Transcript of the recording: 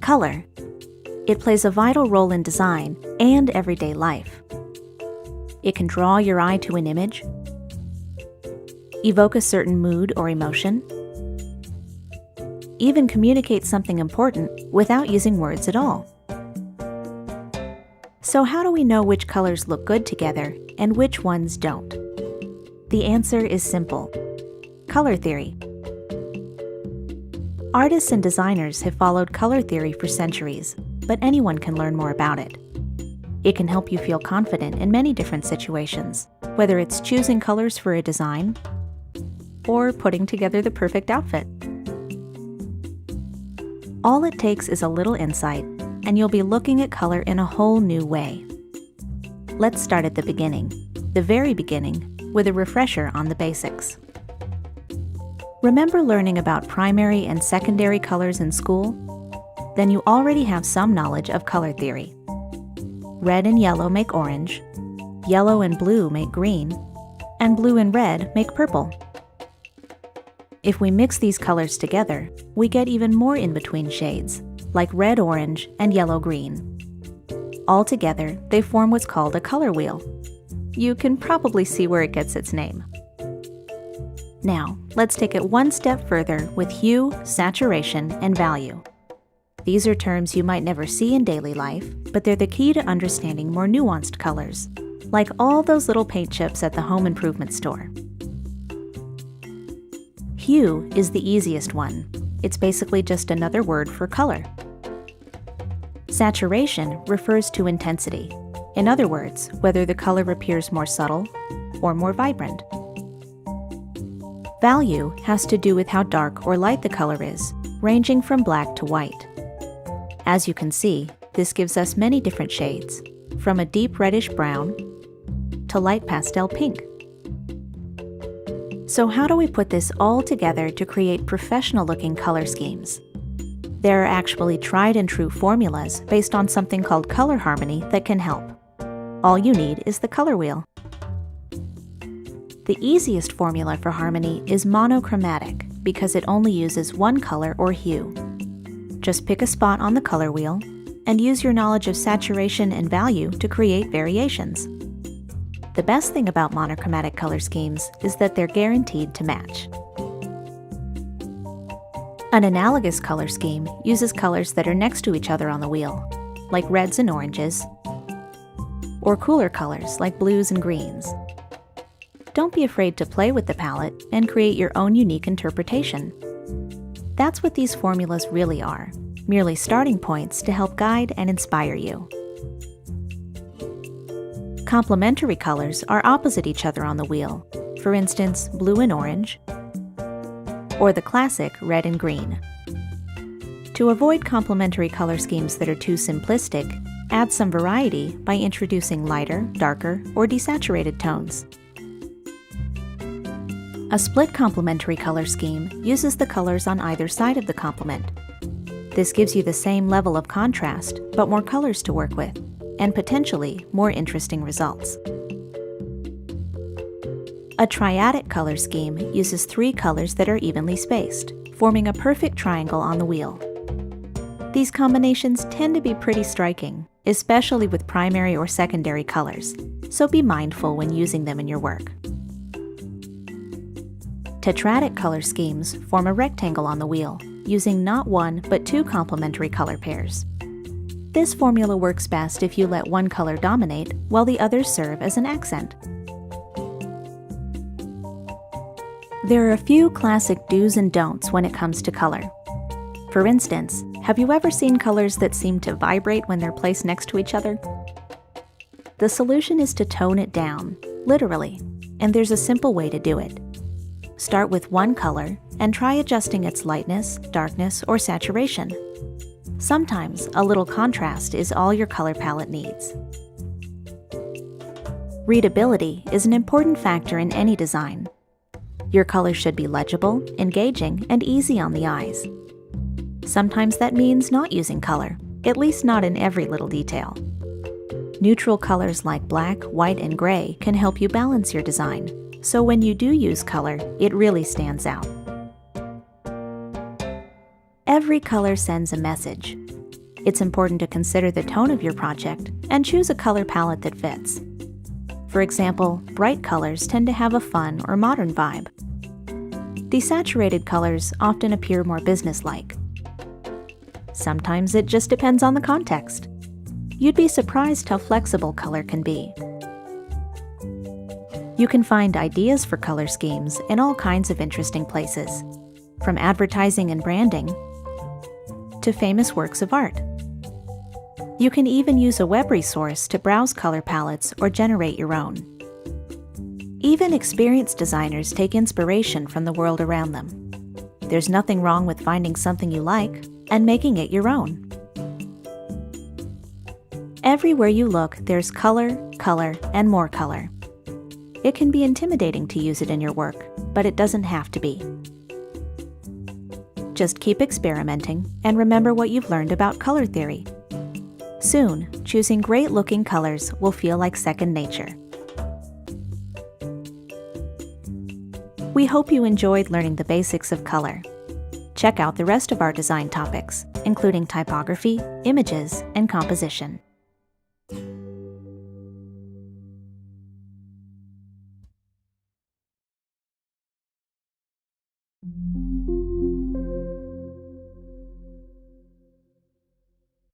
Color. It plays a vital role in design and everyday life. It can draw your eye to an image, evoke a certain mood or emotion, even communicate something important without using words at all. So how do we know which colors look good together and which ones don't? The answer is simple: color theory. Artists and designers have followed color theory for centuries, but anyone can learn more about it. It can help you feel confident in many different situations, whether it's choosing colors for a design or putting together the perfect outfit. All it takes is a little insight, and you'll be looking at color in a whole new way. Let's start at the beginning, the very beginning, with a refresher on the basics. Remember learning about primary and secondary colors in school? Then you already have some knowledge of color theory. Red and yellow make orange, yellow and blue make green, and blue and red make purple. If we mix these colors together, we get even more in-between shades, like red-orange and yellow-green. All together, they form what's called a color wheel. You can probably see where it gets its name. Now, let's take it one step further with hue, saturation, and value. These are terms you might never see in daily life, but they're the key to understanding more nuanced colors, like all those little paint chips at the home improvement store. Hue is the easiest one. It's basically just another word for color. Saturation refers to intensity. In other words, whether the color appears more subtle or more vibrant. Value has to do with how dark or light the color is, ranging from black to white. As you can see, this gives us many different shades, from a deep reddish brown to light pastel pink. So how do we put this all together to create professional-looking color schemes? There are actually tried and true formulas based on something called color harmony that can help. All you need is the color wheel. The easiest formula for harmony is monochromatic because it only uses one color or hue. Just pick a spot on the color wheel and use your knowledge of saturation and value to create variations. The best thing about monochromatic color schemes is that they're guaranteed to match. An analogous color scheme uses colors that are next to each other on the wheel, like reds and oranges, or cooler colors like blues and greens. Don't be afraid to play with the palette and create your own unique interpretation. That's what these formulas really are, merely starting points to help guide and inspire you. Complementary colors are opposite each other on the wheel, for instance, blue and orange, or the classic red and green. To avoid complementary color schemes that are too simplistic, add some variety by introducing lighter, darker, or desaturated tones. A split complementary color scheme uses the colors on either side of the complement. This gives you the same level of contrast, but more colors to work with, and potentially more interesting results. A triadic color scheme uses 3 colors that are evenly spaced, forming a perfect triangle on the wheel. These combinations tend to be pretty striking, especially with primary or secondary colors, so be mindful when using them in your work. Tetradic color schemes form a rectangle on the wheel, using not 1 but 2 complementary color pairs. This formula works best if you let one color dominate while the others serve as an accent. There are a few classic do's and don'ts when it comes to color. For instance, have you ever seen colors that seem to vibrate when they're placed next to each other? The solution is to tone it down, literally, and there's a simple way to do it. Start with one color and try adjusting its lightness, darkness, or saturation. Sometimes a little contrast is all your color palette needs. Readability is an important factor in any design. Your colors should be legible, engaging, and easy on the eyes. Sometimes that means not using color, at least not in every little detail. Neutral colors like black, white, and gray can help you balance your design, so when you do use color, it really stands out. Every color sends a message. It's important to consider the tone of your project and choose a color palette that fits. For example, bright colors tend to have a fun or modern vibe. Desaturated colors often appear more businesslike. Sometimes it just depends on the context. You'd be surprised how flexible color can be. You can find ideas for color schemes in all kinds of interesting places, from advertising and branding to famous works of art. You can even use a web resource to browse color palettes or generate your own. Even experienced designers take inspiration from the world around them. There's nothing wrong with finding something you like and making it your own. Everywhere you look, there's color, color, and more color. It can be intimidating to use it in your work, but it doesn't have to be. Just keep experimenting and remember what you've learned about color theory. Soon, choosing great-looking colors will feel like second nature. We hope you enjoyed learning the basics of color. Check out the rest of our design topics, including typography, images, and composition.